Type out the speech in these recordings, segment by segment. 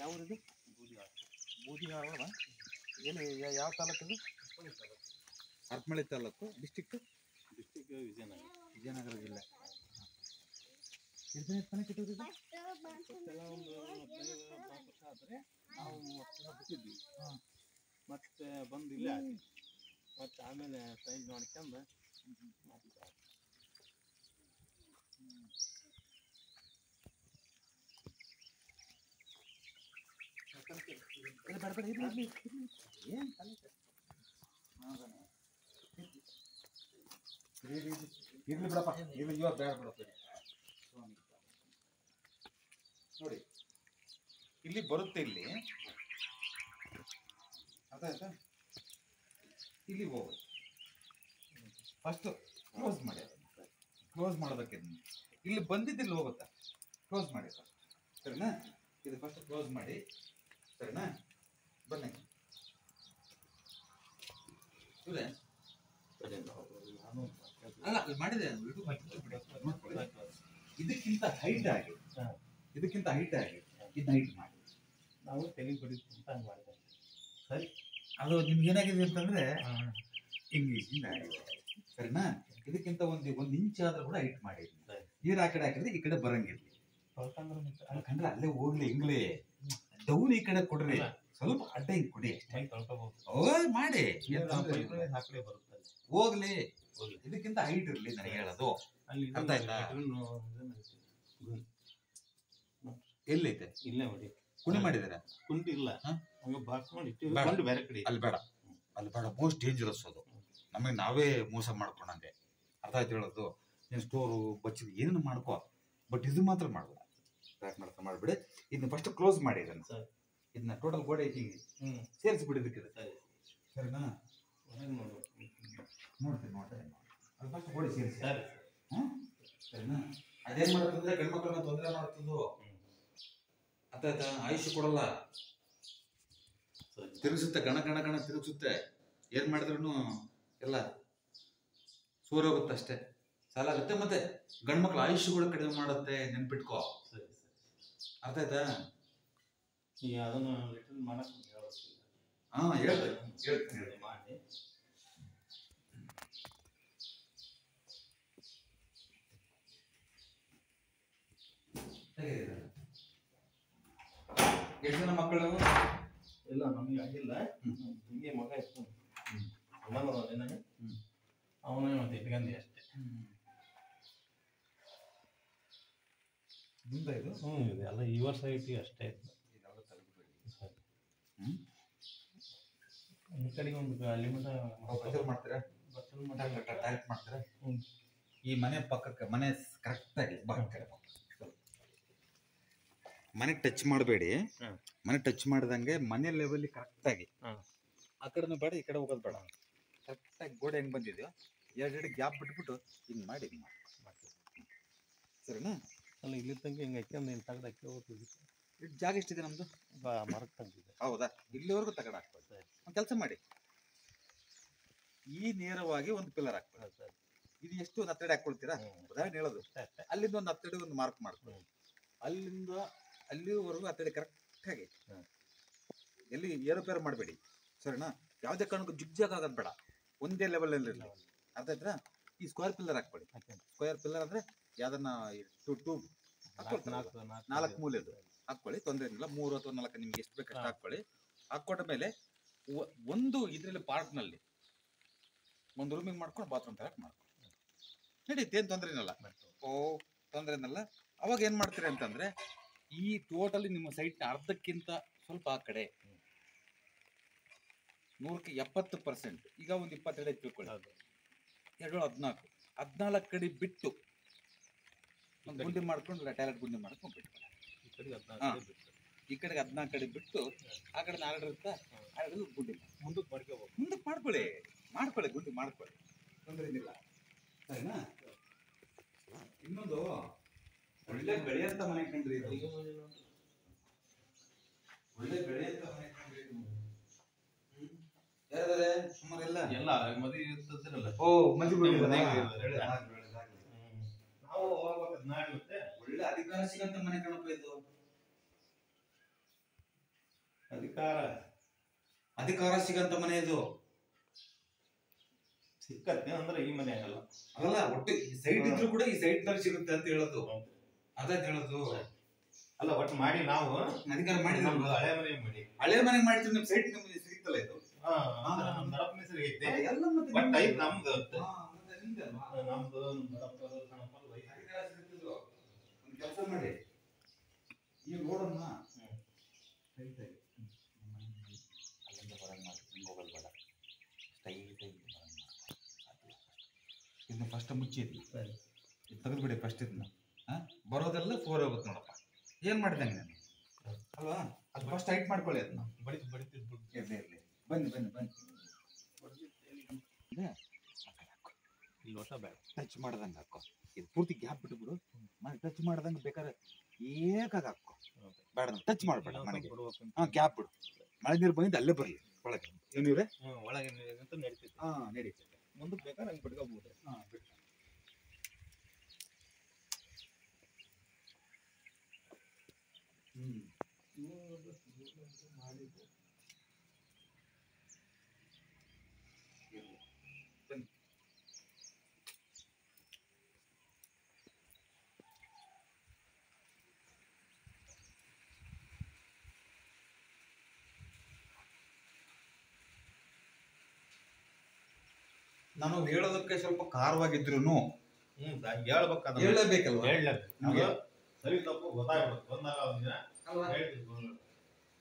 ಯಾವ್ದು ಬೂದಿಹಾಳ ಏನು ಯಾವ ತಾಲೂಕು? ಹರಪನಹಳ್ಳಿ ತಾಲೂಕು. ಡಿಸ್ಟಿಕ್ ವಿಜಯನಗರ ಜಿಲ್ಲೆ. ಎಷ್ಟು ದಿನ ಕೆಟ್ಟಿದ್ರಿ? ಒಂದು 15-20 ವರ್ಷ ಆದರೆ ನಾವು 30 ವರ್ಷ ಬಿಟ್ಟಿದ್ವಿ. ಮತ್ತೆ ಬಂದು ಇಲ್ಲೇ ಹಾಕಿ ಮತ್ತೆ ಆಮೇಲೆ ಸೈಜ್ ಮಾಡ್ಕೊಂಡು ಇರ್ಲಿ ಬಿಡಪ್ಪ, ಇರ್ಲಿ ಇವಾಗ ಬೇಡ ಬಿಡಪ್ಪ. ನೋಡಿ ಇಲ್ಲಿ ಬರುತ್ತೆ, ಇಲ್ಲಿ ಅರ್ಥ ಆಯ್ತಾ? ಇಲ್ಲಿ ಹೋಗಿ ಫಸ್ಟ್ ಕ್ಲೋಸ್ ಮಾಡಿ, ಕ್ಲೋಸ್ ಮಾಡೋದಕ್ಕೆ ಇಲ್ಲಿ ಬಂದಿದ್ದಿಲ್ಲಿ ಹೋಗುತ್ತಾ, ಕ್ಲೋಸ್ ಮಾಡಿ ಫಸ್ಟ್, ಸರಿನಾ? ಇದು ಫಸ್ಟ್ ಕ್ಲೋಸ್ ಮಾಡಿ, ಸರಿನಾ? ಬನ್ನಿ ಅಲ್ಲ ಅಲ್ಲಿ ಮಾಡಿದೆ, ಇದಕ್ಕಿಂತ ಹೈಟ್ ಆಗಿ, ಇದಕ್ಕಿಂತ ಹೈಟ್ ಆಗಿ ಇದನ್ನ ಹೈಟ್ ಮಾಡಿ. ನಾವು ತೆಲಿಗೆ ಬಡಿತು ಅಂತ ಹಂಗೆ ಮಾಡಿದೆ. ಸರಿ, ಅದು ನಿಮ್ಗೆ ಏನಾಗಿದೆ ಅಂತಂದ್ರೆ ಇಂಗ್ಲೀಷಿಂದ ಆಗಿದೆ, ಸರಿನಾ? ಇದಕ್ಕಿಂತ ಒಂದು ಇಂಚ್ ಆದ್ರೂ ಕೂಡ ಹೈಟ್ ಮಾಡಿ. ನೀರು ಆ ಕಡೆ ಹಾಕಿದ್ರೆ ಈ ಕಡೆ ಬರಂಗಿಲ್ಲ, ಅಲ್ಕಂದ್ರೆ ಅಲ್ಲೇ ಹೋಗ್ಲಿ, ಹಿಂಗ್ಲಿ ಡೌನ್ ಈ ಕಡೆ ಕೊಡ್ರಿ, ಸ್ವಲ್ಪ ಅಡ್ಡ ಹಿಂಗ್ ಕೊಡಿ ಮಾಡಿ ಹೋಗ್ಲಿ. ಇದಕ್ಕಿಂತ ಹೈಟ್ ಇರ್ಲಿ ನನಗೆ ಹೇಳೋದು, ಅರ್ಥ ಆಯ್ತಾ? ಎಲ್ಲೈತೆ? ಇಲ್ಲೇ ನೋಡಿ ಕುಣಿ ಮಾಡಿದಾರೆ, ಕುಂಟಿ ಇಲ್ಲ, ಬೇರೆ ಕಡೆ ಅಲ್ಲಿ ಬೇಡ, ಅಲ್ಲಿ ಬೇಡ. ಮೋಸ್ಟ್ ಡೇಂಜರಸ್ ಅದು, ನಮಗೆ ನಾವೇ ಮೋಸ ಮಾಡ್ಕೊಂಡಂಗೆ. ಅರ್ಥ ಆಯ್ತು ಹೇಳೋದು? ನೀನು ಸ್ಟೋರು ಬಚ್ಚಿದ ಏನೇನು ಮಾಡ್ಕೋ, ಬಟ್ ಇದು ಮಾತ್ರ ಮಾಡ್ಬೇಡ, ಪ್ಯಾಕ್ ಮಾಡ್ತಾ ಮಾಡ್ಬಿಡಿ. ಇದನ್ನ ಫಸ್ಟ್ ಕ್ಲೋಸ್ ಮಾಡಿ, ಇದನ್ನ ಟೋಟಲ್ ಗೋಡೆ ಸೇರಿಸ್ಬಿಡಿ ಇದಕ್ಕೆ, ಸರಿನಾ? ನೋಡ್ತೀನಿ ಅದು ಫಸ್ಟ್ ಗೋಡೆ ಸೇರಿಸಿ, ಸರಿನಾ? ಅದೇನ್ ಮಾಡ್ತಂದ್ರೆ ಗಂಡ್ಮಕ್ಳನ್ನ ತೊಂದರೆ ಮಾಡ್ತದ್ದು, ಅರ್ಥ ಆಯ್ತಾ? ಆಯುಷ್ಯ ಕೊಡಲ್ಲ, ತಿರುಗಿಸುತ್ತೆ, ಗಣ ಗಣ ಗಣ ತಿರುಗಿಸುತ್ತೆ. ಏನ್ ಮಾಡಿದ್ರು ಎಲ್ಲ ಸೂರೋಗುತ್ತೆ ಅಷ್ಟೇ, ಸಾಲ ಆಗುತ್ತೆ. ಮತ್ತೆ ಗಂಡ್ಮಕ್ಳ ಆಯುಷ್ಯ ಕೂಡ ಕಡಿಮೆ ಮಾಡುತ್ತೆ, ನೆನ್ಪಿಟ್ಕೋ. ಅರ್ಥ ಆಯ್ತಾ? ಈಗ ಅದನ್ನು ರಿಟರ್ನ್ ಮಾಡಕ್ ಹೇಳ್ತೀನಿ ಮಾಡಿ. ಎಷ್ಟು ಜನ ಮಕ್ಕಳು? ಇಲ್ಲ, ನಮಗೆ ಆಗಿಲ್ಲ. ಹಿಂಗೆ ಮಗ ಇತ್ತು, ಅವನೇ ಮತ್ತೆ ಇಟ್ಕಂಡಿ ಅಷ್ಟೇ. ಮುಂದೆ ಇದು ಇದೆ ಎಲ್ಲ ಈ ವರ್ಷ ಐತಿ ಅಷ್ಟೇ. ಈ ಕಡೆಗೆ ಒಂದು ಅಲ್ಲಿ ಮಾಡ್ತೀರಾ, ಮಾಡ್ತೀರಾ? ಈ ಮನೆ ಪಕ್ಕಕ್ಕೆ ಮನೆ ಕರೆಕ್ಟಾಗಿ ಮನೆ ಟಚ್ ಮಾಡಬೇಡಿ, ಮನೆ ಟಚ್ ಮಾಡ್ದಂಗೆ ಮನೆ ಲೆವೆಲ್ ಕರೆಕ್ಟಾಗಿ, ಆ ಕಡೆನೂ ಬೇಡ ಈ ಕಡೆ ಹೋಗೋದು ಬೇಡ, ಕರೆಕ್ಟಾಗಿ ಗೋಡೆ ಹೆಂಗೆ ಬಂದಿದೆಯೋ ಎರಡು ಗ್ಯಾಪ್ ಬಿಟ್ಬಿಟ್ಟು ಹಿಂಗೆ ಮಾಡಿ ಸರಿನಾ? ಅಲ್ಲ ಇಲ್ಲಿ ತನಕ ಹಿಂಗೆ ಹಾಕ್ಯಂದು ಹಿಂಗೆ ತೆಗ್ದು ಹಾಕಿ ಹೋಗ್ತಿದ್ವಿ. ಇಷ್ಟು ಜಾಗ ಎಷ್ಟಿದೆ ನಮ್ಮದು? ಮರಕ್ಕೆ ತಂದಿದೆ. ಹೌದಾ? ಇಲ್ಲಿವರೆಗೂ ತಗಡ ಹಾಕ್ಬೋದು. ಒಂದು ಕೆಲಸ ಮಾಡಿ, ಈ ನೇರವಾಗಿ ಒಂದು ಪಿಲ್ಲರ್ ಹಾಕ್ಬೋದು. ಇದು ಎಷ್ಟು ಒಂದು 10 ಅಡಿ ಹಾಕ್ಕೊಳ್ತೀರಾ? ಉದಾಹರಣೆ ಹೇಳೋದು, ಅಲ್ಲಿಂದ ಒಂದು 10 ಅಡಿ ಒಂದು ಮಾರ್ಕ್ ಮಾಡ್ಕೊಳ್ಳಿ, ಅಲ್ಲಿಂದ ಅಲ್ಲಿವರೆಗೂ 10 ಅಡಿ ಕರೆಕ್ಟಾಗಿ, ಎಲ್ಲಿ ಏರುಪೇರು ಮಾಡಬೇಡಿ, ಸರಿನಾ? ಯಾವುದೇ ಕಾರಣಕ್ಕೂ ಜುಗ್ಜಾಗ ಆಗೋದು ಬೇಡ, ಒಂದೇ ಲೆವೆಲಲ್ಲಿ ಇರಲಿ. ಅರ್ಥ ಆಯ್ತಾ? ಈ ಸ್ಕ್ವೇರ್ ಪಿಲ್ಲರ್ ಹಾಕ್ಕೊಳ್ಳಿ. ಸ್ಕ್ವೇರ್ ಪಿಲ್ಲರ್ ಅಂದರೆ ಯಾವ್ದನ್ನ ಟೂಬ್ ಹಾಕ್ಕೊಳ್ತಾರೆ, 4 ಮೂಲೆದು ಹಾಕ್ಕೊಳ್ಳಿ, ತೊಂದರೆ ಏನಿಲ್ಲ. 3 ಅಥವಾ 4 ನಿಮ್ಗೆ ಎಷ್ಟು ಬೇಕಷ್ಟು ಹಾಕ್ಕೊಳ್ಳಿ. ಹಾಕ್ಕೊಟ್ಟ ಮೇಲೆ ಒಂದು ಇದರಲ್ಲಿ ಪಾರ್ಟ್ನಲ್ಲಿ ಒಂದು ರೂಮಿಂಗ್ ಮಾಡ್ಕೊಂಡು ಬಾತ್ರೂಮ್ ತರಕ್ಕೆ ಮಾಡ್ಕೊಂಡು ನಡೀತಿ, ಏನು ತೊಂದರೆ ಏನಲ್ಲ. ತೊಂದರೆ ಏನಲ್ಲ. ಅವಾಗ ಏನು ಮಾಡ್ತೀರಿ ಅಂತಂದರೆ, ಈ ಟೋಟಲಿ ನಿಮ್ಮ ಸೈಟ್ನ ಅರ್ಧಕ್ಕಿಂತ ಸ್ವಲ್ಪ ಆ ಕಡೆ 100ಕ್ಕೆ 70%, ಈಗ ಒಂದು 20 ಅಡಿ ತಿಳ್ಕೊಳ್ಳಿ, 2 14 ಅಡಿ ಬಿಟ್ಟು ಒಂದು ಗುಂಡಿ ಮಾಡ್ಕೊಂಡು ಟಾಯ್ಲೆಟ್ ಗುಂಡಿ ಮಾಡ್ಕೊಂಡು ಬಿಟ್ಟು, ಈ ಕಡೆಗೆ 14 ಅಡಿ ಬಿಟ್ಟು ಆ ಕಡೆ 4 ಇರುತ್ತೆ, 2 ಗುಂಡಿ ಮುಂದಕ್ಕೆ ಮಾಡ್ಕೊಳ್ಳಿ ಗುಂಡಿ ಮಾಡ್ಕೊಳ್ಳಿ, ತೊಂದರೆ ಏನಿಲ್ಲ, ಸರಿನಾ? ಇನ್ನೊಂದು ಒಳ್ಳೆ ಬೆಳೆಯಂತ ಮನೆ ಕಂಡ್ರಿ, ಇದು ಒಳ್ಳೆ ಬೆಳೆಯಂತ ಮನೆ ಕಂಡ್ರಿ. ಯಾರಾದ್ರೆ ಸುಮಾರು ಎಲ್ಲ ಮದುವೆ ಇರ್ತದಿರಲ್ಲ. ನಾವು ಒಳ್ಳೆ ಅಧಿಕಾರ ಸಿಗಂತ ಮನೆ ಕಣಪ್ಪ ಇದು. ಅಧಿಕಾರ ಸಿಗಂತ ಮನೆ ಇದು ಸಿಕ್ಕತ್ತೆ ಅಂದ್ರೆ ಈ ಮನೆ ಆಗಲ್ಲ. ಅಲ್ಲ, ಒಟ್ಟು ಈ ಸೈಟ್ ಇದ್ರು ಕೂಡ ಈ ಸೈಟ್ ನಲ್ಲಿ ಸಿಗುತ್ತೆ ಅಂತ ಹೇಳೋದು. ಅದೇ ಹೇಳೋದು. ಅಲ್ಲ, ಒಟ್ಟು ಮಾಡಿ ನಾವು ಅಧಿಕಾರ ಮಾಡಿ ನಮ್ದು ಹಳೆ ಮನೆ ಮಾಡಿ ಹಳೆ ಮನೆ ಮಾಡಿದ್ರೆ ನಿಮ್ ಸೈಟ್ ನಿಮ್ಗೆ ಸಿಗುತ್ತಲ್ಲ ಇದು. ನಮ್ ದೊಡ್ಡಪ್ಪನ ಹೆಸರಿಗೆ ಐತೆ. ಎಲ್ಲ ಮತ್ತೆ ಒಟ್ಟು ಐತ್ ನಮ್ದು. ಮತ್ತೆ ನಿಮ್ದಲ್ವಾ? ನಮ್ದು ದೊಡ್ಡಪ್ಪನ ಸಣ್ಣಪ್ಪನ ಐತೆ. ಅಧಿಕಾರ ಸಿಗುತ್ತಿದ್ದು ಒಂದು ಕೆಲಸ ಮಾಡಿ, ಈ ರೋಡನ್ನ ಸ್ಟ್ರೈಟ್ ಆಗಿ ಅಲ್ಲಿಂದ ಹೊರಗೆ ಮಾಡಿ, ಹಿಂಗೆ ಹೋಗೋದು ಬೇಡ, ಸ್ಟ್ರೈಟ್ ಆಗಿ ಇದನ್ನ ಫಸ್ಟ್ ಮುಚ್ಚಿದ್ವಿ, ಇದು ತೆಗೆದ್ಬಿಡಿ ಫಸ್ಟ್ ಇದನ್ನ. ಬರೋದೆಲ್ಲ 4 ಹೋಗುತ್ತೆ ನೋಡಪ್ಪ. ಏನ್ ಮಾಡಿದಂಗೆ ನಾನು ಅಲ್ವಾ? ಅದು ಫಸ್ಟ್ ಟೈಟ್ ಮಾಡ್ಕೊಳ್ಳಿ ಅದನ್ನ. ಬಡಿತಿದ್ದು ಇರ್ಲಿ ಬನ್ನಿ ಬನ್ನಿ ಬನ್ನಿ. ಇಲ್ಲಿ ಹೊಸ ಬೇಡ, ಟಚ್ ಮಾಡ್ದಂಗೆ ಹಾಕೋ. ಇದು ಪೂರ್ತಿ ಗ್ಯಾಪ್ ಬಿಟ್ಬಿಡು. ಮನೆ ಟಚ್ ಮಾಡ್ದಂಗೆ ಬೇಕಾದ್ರೆ ಏಕಾಗ ಹಾಕೋ, ಬೇಡ ಟಚ್ ಮಾಡ್ಬೇಡ ಮನೆಗೆ. ಗ್ಯಾಪ್ ಬಿಡು, ಮಳೆ ನೀರು ಬಂದಿದ್ದು ಅಲ್ಲೇ ಬರಲಿ ಒಳಗೆ. ಏನಿವ್ರೆ ಒಳಗೆ ನಡೀತೈತೆ. ನಡೀತೈತೆ. ಮುಂದಕ್ಕೆ ಬೇಕಾದ್ರೆ ಹಂಗೆ ಬಿಟ್ಕೋಬಹುದು. ಬಿಟ್ಟು ಮಾಡಿದ್ದು ನಾನು ಹೇಳೋದಕ್ಕೆ ಸ್ವಲ್ಪ ಖಾರವಾಗಿದ್ರು ಹೇಳ್ಬೇಕಾದ್ರೆ ಹೇಳಬೇಕಲ್ವ? ನಮ್ಗೆ ಸರಿ ತಪ್ಪು ಗೊತ್ತಾಗ್ಬೇಕು. ಬಂದಾಗ ಒಂದಿನ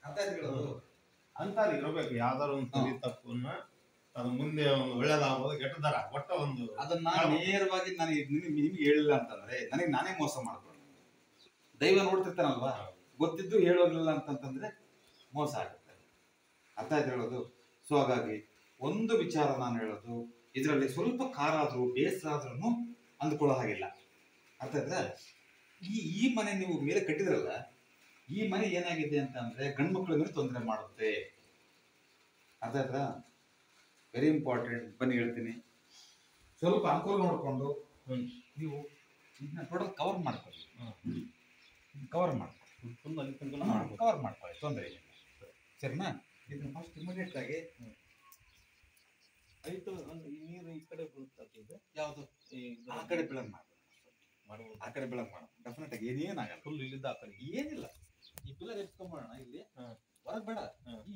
ಅಂತಾರೆ ಇರಬೇಕು. ಯಾವ್ದಾರು ಒಂದು ಸರಿ ತಪ್ಪನ್ನ ಅದು ಮುಂದೆ ಒಂದು ಒಳ್ಳೇದಾಗ್ಬೋದು, ಕೆಟ್ಟದಾರ ಒಟ್ಟ ಒಂದು ಅದನ್ನ ನೇರವಾಗಿ ನಾನು ನಿಮ್ಗೆ ಹೇಳಿಲ್ಲ ಅಂತಂದ್ರೆ ನನಗೆ ನಾನೇ ಮೋಸ ಮಾಡ್ಕೊಂಡು, ದೈವ ನೋಡ್ತಿರ್ತಾನಲ್ವಾ, ಗೊತ್ತಿದ್ದು ಹೇಳೋದಿಲ್ಲ ಅಂತಂತಂದ್ರೆ ಮೋಸ ಆಗುತ್ತೆ. ಅರ್ಥ ಆಯ್ತು ಹೇಳೋದು? ಸೊ ಹಾಗಾಗಿ ಒಂದು ವಿಚಾರ ನಾನು ಹೇಳೋದು, ಇದರಲ್ಲಿ ಸ್ವಲ್ಪ ಖಾರ ಆದ್ರೂ ಬೇಸರ ಆದ್ರೂ ಅಂದ್ಕೊಳ್ಳೋ ಹಾಗಿಲ್ಲ. ಅರ್ಥ ಆಯ್ತಾ? ಈ ಮನೆ ನೀವು ಮೇಲೆ ಕಟ್ಟಿದ್ರಲ್ಲ, ಈ ಮನೆ ಏನಾಗಿದೆ ಅಂತ ಅಂದ್ರೆ ಗಂಡು ಮಕ್ಕಳ ಮೇಲೆ ತೊಂದರೆ ಮಾಡುತ್ತೆ. ಅರ್ಥ ಆಯ್ತಾ? Very important. ಬನ್ನಿ ಹೇಳ್ತೀನಿ. ಸ್ವಲ್ಪ ಅನುಕೂಲ ನೋಡ್ಕೊಂಡು ನೀವು ಇದನ್ನ ಟೋಟಲ್ ಕವರ್ ಮಾಡ್ಕೊಳ್ಳಿ. ಕವರ್ ಮಾಡ್ಕೊಳ್ಳಿ, ಕವರ್ ಮಾಡ್ಕೊಳ್ಳಿ, ತೊಂದರೆ ಇಲ್ಲ. ಸರಿನಾ? ಇದನ್ನ ಫಸ್ಟ್ ಇಮಿಡಿಯೇಟ್ ಆಗಿ ಆಯ್ತು. ನೀರು ಈ ಕಡೆ ಬೀಳುತ್ತೆ. ಯಾವುದು ಆ ಕಡೆ ಬೆಳಗ್ ಮಾಡ್ಬೋದು, ಆ ಕಡೆ ಬೆಳಗ್ ಮಾಡೋದು ಡೆಫಿನೆಟ್ ಆಗಿ ಏನೇನಾಗಲ್ಲ. ಫುಲ್ ಇಲ್ಲಿಂದ ಆ ಕಡೆ ಏನಿಲ್ಲ. ಈ ಪಿಲ್ಲರ್ ಎತ್ಕೊಂಡ್ಬೋಣ ಇಲ್ಲಿ ಹೊರಗೆ ಬೇಡ.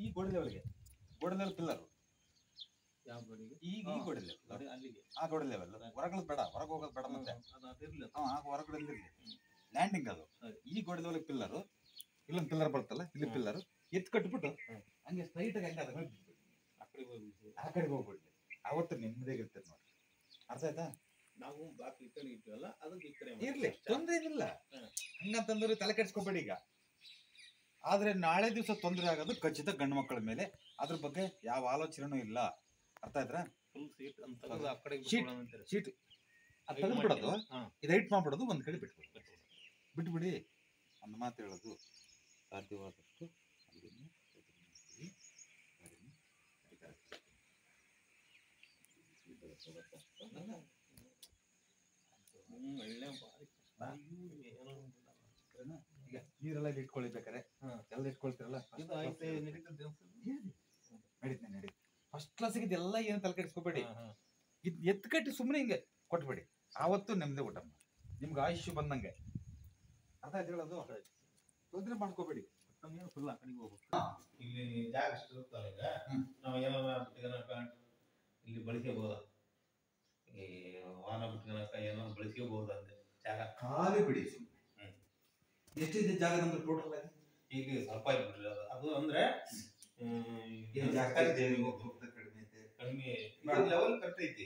ಈ ಗೋಡೆ ಲೆವೆಲ್ಗೆ, ಗೋಡೆ ಲೆವೆಲ್ ಪಿಲ್ಲರ್ ಯಾವ ಗೋಡೆಗೆ? ಈ ಗೋಡೆ ಲೆವೆಲ್, ಅಲ್ಲಿಗೆ ಆ ಗೋಡೆ ಲೆವೆಲ್. ಹೊರಗಳದ್ ಬೇಡ, ಹೊರಗೆ ಹೋಗೋದು ಬೇಡ. ಮತ್ತೆ ಅದಿರ್ಲಿ, ಹೊರಗಡೆ ಲ್ಯಾಂಡಿಂಗ್ ಅದು. ಈ ಗೋಡೆ ಲೆವೆಲ್ ಪಿಲ್ಲರ್, ಇಲ್ಲೊಂದು ಪಿಲ್ಲರ್ ಬರ್ತಲ್ಲ, ಇಲ್ಲಿ ಪಿಲ್ಲರ್ ಎತ್ ಕಟ್ಬಿಟ್ಟು ಹಂಗೆ ಸ್ಟ್ರೈಟ್ ಆಗಿ ಹಂಗೆ ಅದ್ರ ಮೇಲೆ ಬಿಟ್ಬಿಡಿ. ಆ ಕಡೆಗೆ ಹೋಗ್ಬಿಡ್ಲಿ. ಅವತ್ತು ನೆಮ್ಮದಿಯಾಗಿರ್ತದೆ ನೋಡಿ. ಅರ್ಥ ಆಯ್ತಾ? ನಾವು ಬಾಕಿ ಈ ಕಡೆ ಇಟ್ಟಿವಲ್ಲ, ಅದಕ್ಕೆ ಈ ಕಡೆ ಇರ್ಲಿ, ತೊಂದರೆ ಏನಿಲ್ಲ. ಹಂಗಂತಂದ್ರೆ ತಲೆ ಕೆಡಿಸ್ಕೊಬೇಡಿ ಈಗ. ಆದ್ರೆ ನಾಳೆ ದಿವಸ ತೊಂದರೆ ಆಗೋದು ಖಚಿತ ಗಂಡು ಮಕ್ಕಳ ಮೇಲೆ. ಅದ್ರ ಬಗ್ಗೆ ಯಾವ ಆಲೋಚನೆನೂ ಇಲ್ಲ. ಅರ್ಥ ಆಯ್ತಾ? ಫುಲ್ ಸೀಟ್ ಅಂತ ಆ ಕಡೆ ಶೀಟ್ ಅದು ತೆಗೆದ್ಬಿಡೋದು, ಇದು ಹೈಟ್ ಮಾಡ್ಬಿಡೋದು, ಒಂದ್ ಕಡೆ ಬಿಟ್ಬಿಡಿ. ಒಂದು ಮಾತು ಹೇಳೋದು, ಸಾಧ್ಯವಾದಷ್ಟು ಈಗ ನೀರೆಲ್ಲ ಇಟ್ಕೊಳ್ಳಿ, ಬೇಕಾರೆ ಎಲ್ಲ ಇಟ್ಕೊಳ್ತಿರಲ್ಲ, ನಡೀತೀನಿ. ಫಸ್ಟ್ ಕ್ಲಾಸಿಗೆ ಇದೆಲ್ಲ ಏನು ತಲೆ ಕೆಡಿಸ್ಕೋಬೇಡಿ. ಇದು ಎತ್ತು ಕಟ್ಟಿ ಸುಮ್ಮನೆ ಹಿಂಗೆ ಕೊಟ್ಬಿಡಿ. ಆವತ್ತು ನೆಮ್ಮದಿ ಊಟ ಮಾಡಿ, ನಿಮ್ಗೆ ಆಯುಷ್ಯ ಬಂದಂಗೆ. ಅರ್ಥ ಆಯ್ತು ಹೇಳೋದು? ತೊಂದರೆ ಮಾಡ್ಕೋಬೇಡಿ. ಫುಲ್ ಆ ಕಡೆಗೆ ಹೋಗ್ಬೇಕು. ಇಲ್ಲಿ ಜಾಗ ಅಷ್ಟು ಇರುತ್ತಲ್ಲ, ಈಗ ನಾವು ಏನಾರ ಇಲ್ಲಿ ಬಳಸ್ಕೋಬಹುದ, ಈ ವಾಹನ ಬಿಟ್ಕೊಳಕ ಏನಾದ್ರು ಬಳಸ್ಕೋಬಹುದು ಅಂದೆ. ಜಾಗ ಖಾಲಿ ಬಿಡಿ ಸುಮ್ಮನೆ. ಎಷ್ಟಿದೆ ಜಾಗ ನಮ್ದು ಟೋಟಲ್ ಆಗಿ? ಈಗ ಸ್ವಲ್ಪ ಬಿಡ್ರಿ. ಅದು ಅಂದ್ರೆ ಕಡಿಮೆ ಲೆವೆಲ್ ಕರೆಕ್ಟ್ ಐತಿ.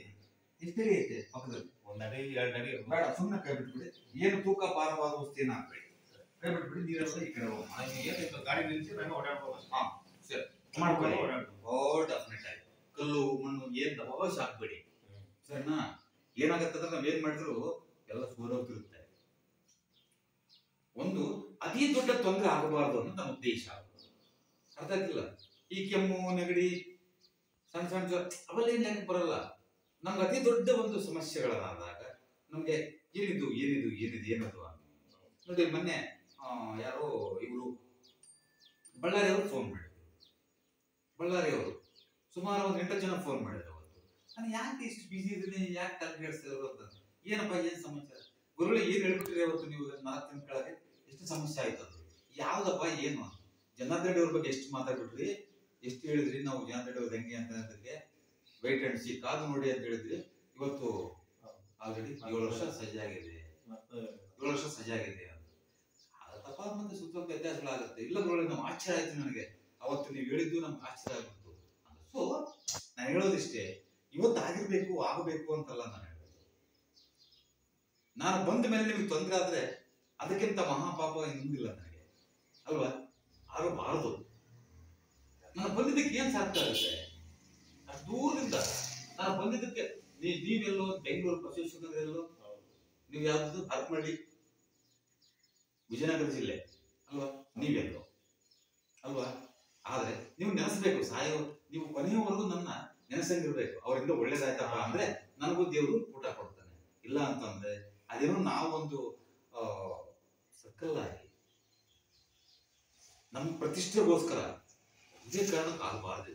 ಎಷ್ಟಡಿ ಐತೆ ಪಕ್ಕದಲ್ಲಿ? 1 ಅಡಿ 2 ಅಡಿ ಬೇಡ, ಸುಮ್ಮನೆ ಕೈ ಬಿಟ್ಬಿಡಿ. ಏನು ತೂಕ ಭಾರವಾದ ವಸ್ತು ಏನು ಹಾಕ್ಬೇಡಿ. ಕೈ ಬಿಟ್ಬಿಡಿ. ನೀರೆಲ್ಲ ಈ ಕಡೆ ಹೋಗಿ ಗಾಡಿ ನಿಲ್ಲಿಸಿ ನಾನು ಓಡಾಡ್ಬೋದು. ಸರಿ ಮಾಡ್ಕೊಳ್ಳಿ. ಡೆಫಿನೆಟ್ ಆಗಿ ಕಲ್ಲು ಮಣ್ಣು ಏನ್ ದಬಾವಸ್ ಹಾಕ್ಬೇಡಿ. ಸರಿನಾ? ಏನಾಗತ್ತಂದ್ರೆ ನಾವ್ ಏನ್ ಮಾಡಿದ್ರು ಎಲ್ಲ ಸೋರೋಗ್ತಿರುತ್ತೆ. ಒಂದು ಅತಿ ದೊಡ್ಡ ತೊಂದರೆ ಆಗಬಾರ್ದು ಅನ್ನೋ ನಮ್ಮ ಉದ್ದೇಶ. ಅರ್ಥ ಆಯ್ತಿಲ್ಲ? ಈ ಕೆಮ್ಮು ನೆಗಡಿ ಸಣ್ಣ ಸಣ್ಣ ಅವೆಲ್ಲ ಏನ್ ಲೆಕ್ಕ ಬರಲ್ಲ. ನಮ್ಗೆ ಅತಿ ದೊಡ್ಡ ಒಂದು ಸಮಸ್ಯೆಗಳಾದಾಗ ನಮ್ಗೆ ಏನದು ಏನದು ನೋಡಿ. ಮೊನ್ನೆ ಯಾರೋ ಇವರು ಬಳ್ಳಾರಿಯವರು ಫೋನ್ ಮಾಡಿದ್ರು. ಬಳ್ಳಾರಿ ಅವರು ಸುಮಾರು ಒಂದು 8 ಜನ ಫೋನ್ ಮಾಡಿದ್ರು ಅವತ್ತು. ನಾನು ಯಾಕೆ ಇಷ್ಟು ಬಿಸಿ ಇದ್ದೀನಿ, ಯಾಕೆ ತಲೆ ಕೆಡಿಸ್ತಿದ್ರು ಅಂತ. ಏನಪ್ಪ ಏನ್ ಸಮಾಚಾರ ಗುರುಗಳೇ, ಏನ್ ಹೇಳ್ಬಿಟ್ರಿ ಅವತ್ತು ನೀವು 4 ದಿನ ಕೆಳಗೆ, ಎಷ್ಟು ಸಮಸ್ಯೆ ಆಯ್ತು ಅದು, ಯಾವ್ದಪ್ಪ ಏನು? ಜನಾರ್ದನ್ ರೆಡ್ಡಿ ಅವ್ರ ಬಗ್ಗೆ ಎಷ್ಟು ಮಾತಾಡ್ಬಿಟ್ರಿ, ಎಷ್ಟು ಹೇಳಿದ್ರಿ ನಾವು ಜನಾರ್ದನ್ ರೆಡ್ಡಿ ಅವ್ರ ಹೆಂಗೆ ಅಂತ ವೇಟ್ ಅಂಡ್ ಸಿ, ಕಾದು ನೋಡಿ ಅಂತ ಹೇಳಿದ್ರಿ. ಇವತ್ತು ಆಲ್ರೆಡಿ 7 ವರ್ಷ ಸಜ್ಜಾಗಿದೆ, 7 ವರ್ಷ ಸಜ್ಜಾಗಿದೆ ಅಂತ. ತಪ್ಪಾದ ಮತ್ತೆ ಸ್ವಲ್ಪ ವ್ಯತ್ಯಾಸಗಳಾಗುತ್ತೆ. ಇಲ್ಲ ಗುರುಗಳೇ, ನಾವು ಆಶ್ಚರ್ಯ ಆಯ್ತು ನನಗೆ, ಅವತ್ತು ನೀವು ಹೇಳಿದ್ದು ನಮ್ಗೆ ಆಶ್ಚರ್ಯ ಆಗ್ಬಿಟ್ಟು. ಸೊ ನಾನು ಹೇಳೋದಿಷ್ಟೇ, ಇವತ್ತು ಆಗಿರ್ಬೇಕು ಆಗಬೇಕು ಅಂತಲ್ಲ ನಾನು ಹೇಳೋದು. ನಾನು ಬಂದ ಮೇಲೆ ನಿಮಗೆ ತೊಂದರೆ ಆದ್ರೆ ಅದಕ್ಕಿಂತ ಮಹಾಪಾಪ ಇನ್ನೊಂದಿಲ್ಲ ನನಗೆ, ಅಲ್ವಾ? ಆಗಬಾರದು. ನಾನು ಬಂದಿದ್ದಕ್ಕೆ ಏನ್ ಸಾಧ್ಯ ಆಗುತ್ತೆ? ಅಷ್ಟು ದೂರದಿಂದ ನಾನು ಬಂದಿದ್ದಕ್ಕೆ ನೀವೆಲ್ಲೋ ಬೆಂಗಳೂರು ಬಸವೇಶ್ವರನಗರೆಲ್ಲೋ, ನೀವು ಯಾವ್ದು ಹರಪನಹಳ್ಳಿ ವಿಜಯನಗರ ಜಿಲ್ಲೆ ಅಲ್ವಾ, ನೀವೆಲ್ಲೋ ಅಲ್ವಾ? ಆದ್ರೆ ನೀವು ನೆನೆಸ್ಬೇಕು, ನೀವು ಕೊನೆಯವರೆಗೂ ನನ್ನ ನೆನೆಸಂಗಿರ್ಬೇಕು. ಅವರಿಂದ ಒಳ್ಳೇದಾಯ್ತಪ್ಪ ಅಂದ್ರೆ ನನಗೂ ದೇವರು ಊಟ ಕೊಡ್ತಾನೆ. ಇಲ್ಲ ಅಂತಂದ್ರೆ ಅದೇನೋ ನಾವೊಂದು ಸರ್ಕಲ್ ಆಗಿ ನಮ್ಮ ಪ್ರತಿಷ್ಠೆಗೋಸ್ಕರ ಇದೇ ಕಾರಣಕ್ಕೆ ಆಗಬಾರ್ದು.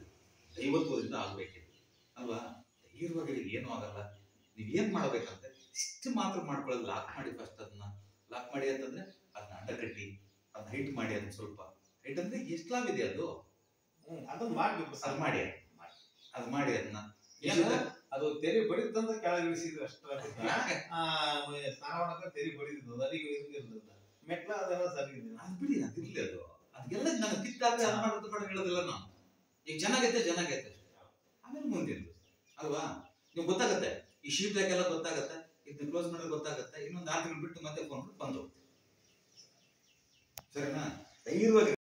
50 ವರ್ಷದಿಂದ ಆಗ್ಬೇಕಿದೆ ಅಲ್ವಾ? ಧೈರ್ಯವಾಗಿ ಏನೂ ಆಗಲ್ಲ. ನೀವೇನ್ ಮಾಡ್ಬೇಕಂದ್ರೆ ಇಷ್ಟು ಮಾತ್ರ ಮಾಡ್ಕೊಳ್ಳೋದು, ಲಾಕ್ ಮಾಡಿ ಫಸ್ಟ್. ಅದನ್ನ ಲಾಕ್ ಮಾಡಿ ಅಂತಂದ್ರೆ ಅದನ್ನ ಅಡ್ಡಕಟ್ಟಿ ಅದನ್ನ ಹೈಟ್ ಮಾಡಿ, ಅದನ್ನ ಸ್ವಲ್ಪ ಹೈಟ್ ಅಂದ್ರೆ ಎಷ್ಟು ಲಾಭ ಇದೆ ಅದು, ಅದನ್ನ ಮಾಡ್ಬೇಕು ಸರ್. ಮಾಡಿ ಅದು ಮಾಡಿ ಅದನ್ನ ಅದು ತೆರಿ ಬಡಿದಂತ ಕೆಳಗೆ ಇಳಿಸಿದ್ರು ಅಷ್ಟೇ. ಸ್ನಾನ ಮಾಡಕ ತೆರಿ ಬಡಿದಿದ್ದು ಅಲ್ಲಿಗೆ ಇರ್ಲಿಲ್ಲ, ಮೆಟ್ಲ ಅದೆಲ್ಲ ಸರಿ ಇದೆ. ಅದು ಬಿಡಿ, ಅದಿರ್ಲಿ. ಅದೆಲ್ಲ ನಾನು ಕಿತ್ತಾಗ ಹೇಳೋದಿಲ್ಲ ನಾನು. ಈಗ ಚೆನ್ನಾಗೈತೆ ಆಮೇಲೆ ಮುಂದಿದ್ದು ಅಲ್ವಾ? ನೀವು ಗೊತ್ತಾಗತ್ತೆ, ಈ ಶೀಟ್ ಹಾಕೆಲ್ಲ ಗೊತ್ತಾಗತ್ತೆ, ಇದನ್ನ ಕ್ಲೋಸ್ ಮಾಡಿದ್ರೆ ಗೊತ್ತಾಗತ್ತೆ. ಇನ್ನೊಂದು 6 ತಿಂಗಳು ಬಿಟ್ಟು ಮತ್ತೆ ಫೋನ್ ಬಂದು, ಸರಿನಾ? ಧೈರ್ಯವಾಗಿ